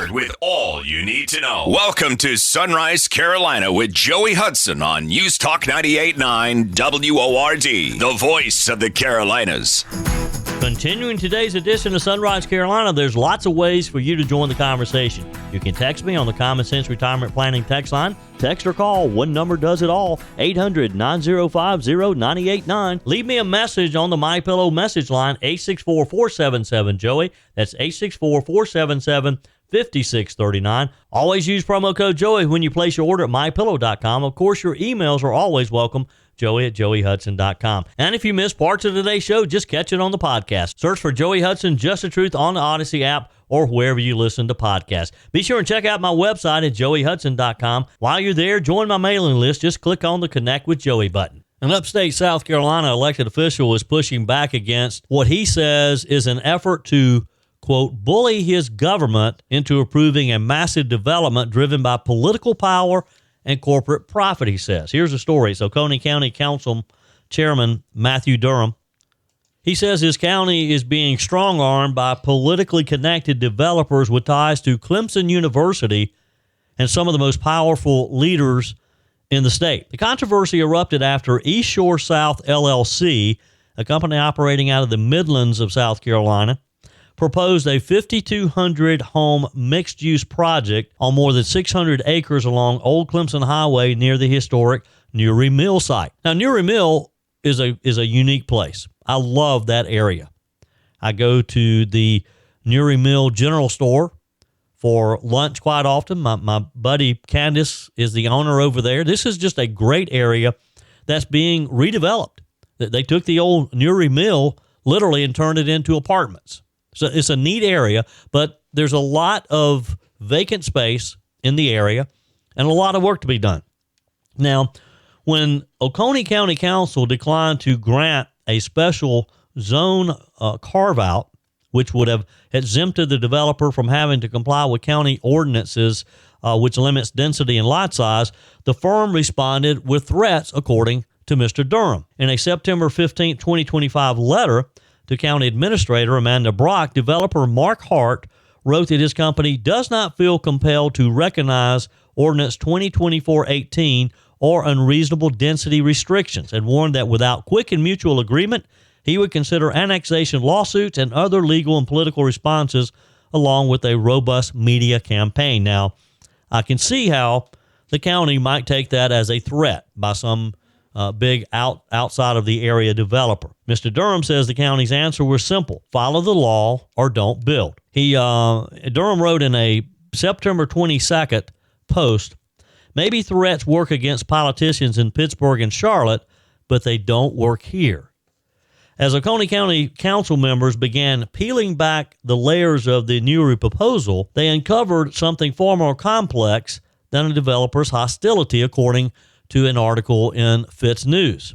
covered with all you need to know. Welcome to Sunrise Carolina with Joey Hudson on News Talk 98.9 WORD, the voice of the Carolinas. Continuing today's edition of Sunrise Carolina, there's lots of ways for you to join the conversation. You can text me on the Common Sense Retirement Planning text line. Text or call. One number does it all. 800-905-0989. Leave me a message on the MyPillow message line, 864-477-JOEY. That's 864-477-5639. Always use promo code Joey when you place your order at MyPillow.com. Of course, your emails are always welcome. Joey at joeyhudson.com. And if you missed parts of today's show, just catch it on the podcast. Search for Joey Hudson, Just the Truth on the Odyssey app or wherever you listen to podcasts. Be sure and check out my website at joeyhudson.com. While you're there, join my mailing list. Just click on the Connect with Joey button. An upstate South Carolina elected official is pushing back against what he says is an effort to, quote, bully his government into approving a massive development driven by political power and corporate profit, he says. Here's the story. It's Oconee County Council Chairman Matthew Durham. He says his county is being strong-armed by politically connected developers with ties to Clemson University and some of the most powerful leaders in the state. The controversy erupted after East Shore South LLC, a company operating out of the Midlands of South Carolina, proposed a 5,200-home mixed-use project on more than 600 acres along Old Clemson Highway near the historic Newry Mill site. Now, Newry Mill is a unique place. I love that area. I go to the Newry Mill General Store for lunch quite often. My buddy Candace is the owner over there. This is just a great area that's being redeveloped. They took the old Newry Mill literally and turned it into apartments. So it's a neat area, but there's a lot of vacant space in the area and a lot of work to be done. Now, when Oconee County Council declined to grant a special zone carve-out, which would have exempted the developer from having to comply with county ordinances, which limits density and lot size, the firm responded with threats, according to Mr. Durham. In a September 15, 2025 letter to County Administrator Amanda Brock, developer Mark Hart wrote that his company does not feel compelled to recognize Ordinance 2024-18 or unreasonable density restrictions, and warned that without quick and mutual agreement, he would consider annexation lawsuits and other legal and political responses along with a robust media campaign. Now, I can see how the county might take that as a threat by some big outside of the area developer. Mr. Durham says the county's answer was simple: follow the law or don't build. Durham wrote in a September 22nd post, maybe threats work against politicians in Pittsburgh and Charlotte, but they don't work here. As Oconee County Council members began peeling back the layers of the Newry proposal, they uncovered something far more complex than a developer's hostility, according to an article in Fitz News.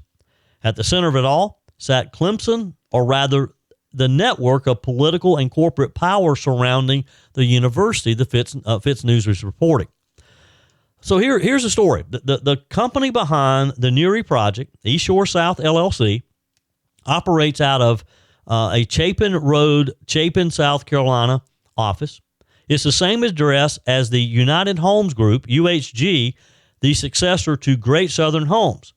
At the center of it all sat Clemson, or rather the network of political and corporate power surrounding the university, the Fitz News was reporting. So here's the story. The company behind the Newry project, East Shore South LLC, operates out of a Chapin Road, Chapin, South Carolina office. It's the same address as the United Homes Group, UHG, the successor to Great Southern Homes.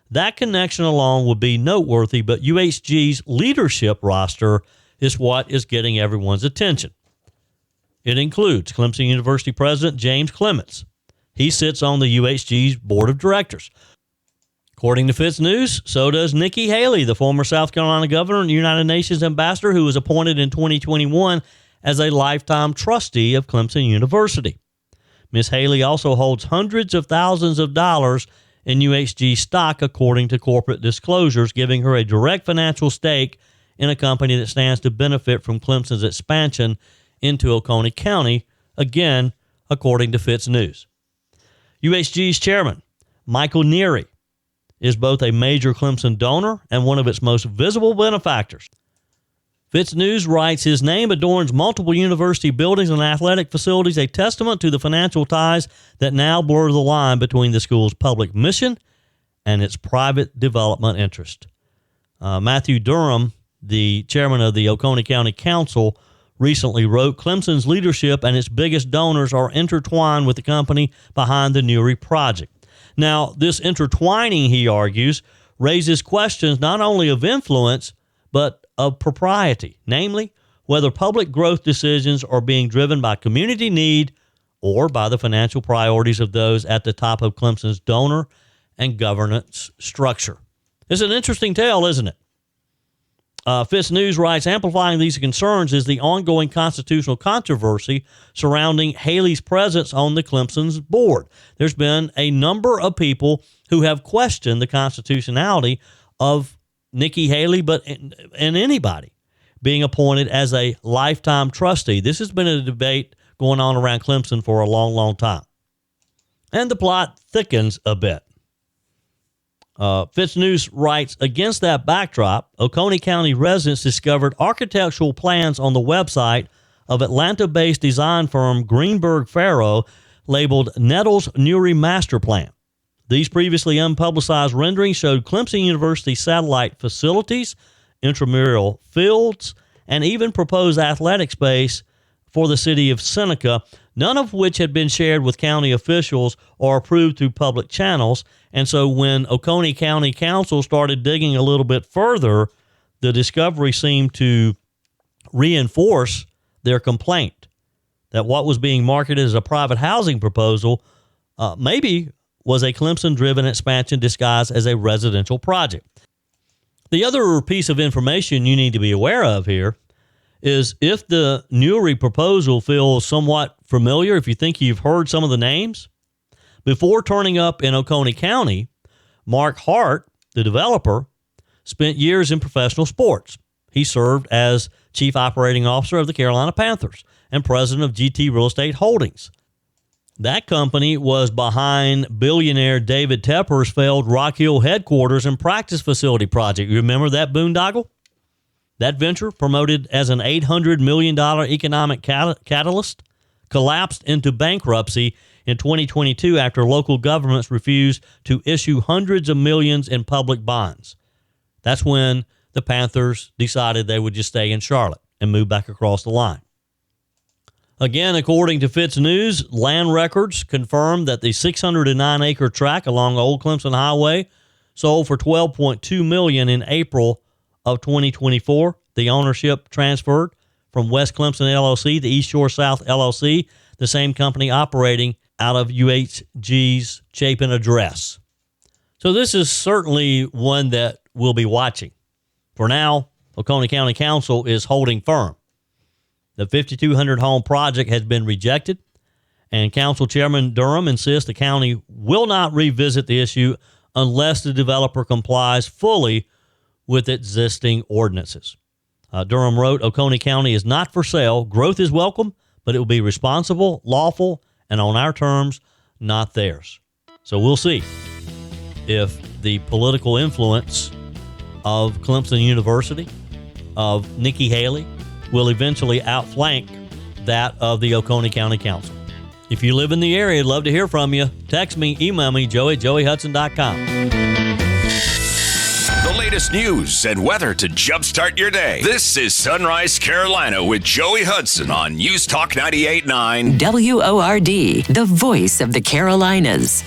That connection alone would be noteworthy, but UHG's leadership roster is what is getting everyone's attention. It includes Clemson University President James Clements. He sits on the UHG's board of directors. According to Fitz News, so does Nikki Haley, the former South Carolina governor and United Nations ambassador who was appointed in 2021 as a lifetime trustee of Clemson University. Ms. Haley also holds hundreds of thousands of dollars in UHG stock, according to corporate disclosures, giving her a direct financial stake in a company that stands to benefit from Clemson's expansion into Oconee County, again, according to Fitz News. UHG's chairman, Michael Nieri, is both a major Clemson donor and one of its most visible benefactors. Fitz News writes, his name adorns multiple university buildings and athletic facilities, a testament to the financial ties that now blur the line between the school's public mission and its private development interest. Matthew Durham, the chairman of the Oconee County Council, recently wrote, Clemson's leadership and its biggest donors are intertwined with the company behind the Newry project. Now, this intertwining, he argues, raises questions not only of influence, but of propriety, namely, whether public growth decisions are being driven by community need or by the financial priorities of those at the top of Clemson's donor and governance structure. It's an interesting tale, isn't it? Fitz News writes, amplifying these concerns is the ongoing constitutional controversy surrounding Haley's presence on the Clemson's board. There's been a number of people who have questioned the constitutionality of Nikki Haley, and anybody being appointed as a lifetime trustee. This has been a debate going on around Clemson for a long, long time. And the plot thickens a bit. Fitz News writes, against that backdrop, Oconee County residents discovered architectural plans on the website of Atlanta-based design firm Greenberg Farrow labeled Nettles Newry Master Plan. These previously unpublicized renderings showed Clemson University satellite facilities, intramural fields, and even proposed athletic space for the city of Seneca, none of which had been shared with county officials or approved through public channels. And so when Oconee County Council started digging a little bit further, the discovery seemed to reinforce their complaint that what was being marketed as a private housing proposal maybe was a Clemson-driven expansion disguised as a residential project. The other piece of information you need to be aware of here is if the Newry proposal feels somewhat familiar, if you think you've heard some of the names, before turning up in Oconee County, Mark Hart, the developer, spent years in professional sports. He served as chief operating officer of the Carolina Panthers and president of GT Real Estate Holdings. That company was behind billionaire David Tepper's failed Rock Hill headquarters and practice facility project. You remember that boondoggle? That venture, promoted as an $800 million economic catalyst, collapsed into bankruptcy in 2022 after local governments refused to issue hundreds of millions in public bonds. That's when the Panthers decided they would just stay in Charlotte and move back across the line. Again, according to Fitz News, land records confirmed that the 609-acre tract along Old Clemson Highway sold for $12.2 million in April of 2024. The ownership transferred from West Clemson LLC to East Shore South LLC, the same company operating out of UHG's Chapin address. So this is certainly one that we'll be watching. For now, Oconee County Council is holding firm. The 5,200 home project has been rejected, and Council Chairman Durham insists the county will not revisit the issue unless the developer complies fully with existing ordinances. Durham wrote, Oconee County is not for sale. Growth is welcome, but it will be responsible, lawful, and on our terms, not theirs. So we'll see if the political influence of Clemson University, of Nikki Haley, will eventually outflank that of the Oconee County Council. If you live in the area, I'd love to hear from you. Text me, email me, joey@joeyhudson.com. The latest news and weather to jumpstart your day. This is Sunrise Carolina with Joey Hudson on News Talk 98.9 WORD, the voice of the Carolinas.